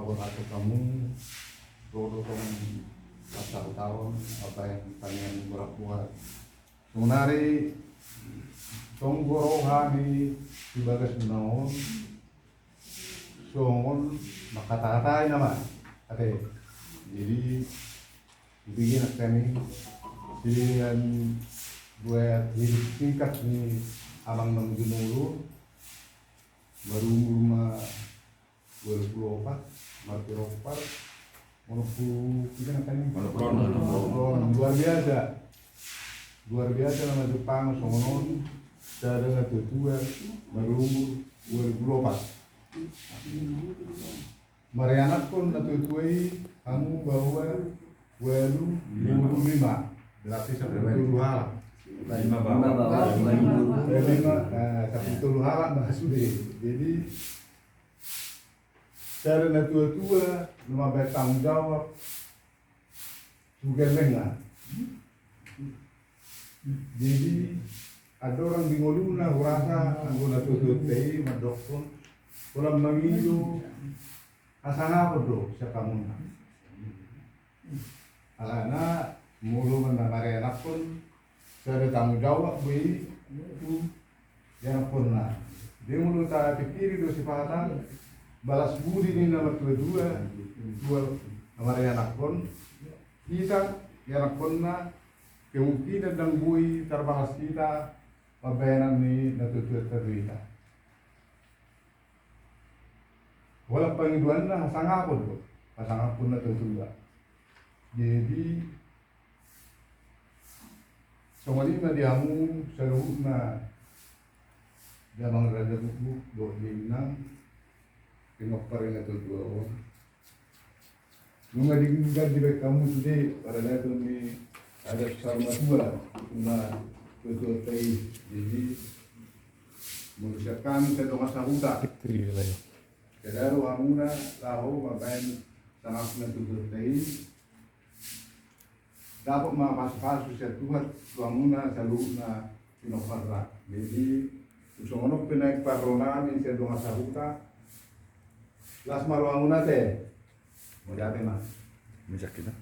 laborato kamu todo tong tahun apa yang kalian buat. Sebenarnya tong gorohani ibagas naon songon makata-katain nama ate. Jadi bikin kami pilihan buat hidup singkat nih abang nang gunung baru rumah 2024 Martiropar monopulu kita kan monopron luar biasa nama Jepang songonon cara ngatu tua baru 2024 Marianak pun ngatu tuai kamu bawa 2025 berarti 10 hal 5 10 hal sudah jadi cara tua-tua nama baik tanggung jawab juga lengah. Jadi ada orang di Ngoluna rasa anggota tua tei madokon kalau mengilu asal apa do sekamun alana mulu mendengar enak pun cara tanggung jawab bui itu yang pernah dia mulu tak pikir do sifatnya balas budi ini nama dua nama anak pun kita anak pun na kemungkinan dan bui terbalas kita pembayaran ni natutup terwita. Walau pengiduan lah sangat pun tu, sangat pun natutup. Jadi semua ini diamu seluruhnya jamang raja buku dua lima pengopar yang natutup orang. Nunga di kamu sudah pada level ni ada sama dua na tutup tei jadi manusia kami sedang masa huda kedaru amuna tahu mabain sangat tutup tei dapat pas setuhat amuna saluna pinofarra jadi usono penaik paronan yang sedang masa huda las maru amuna teh mau jate mas Minyak kita.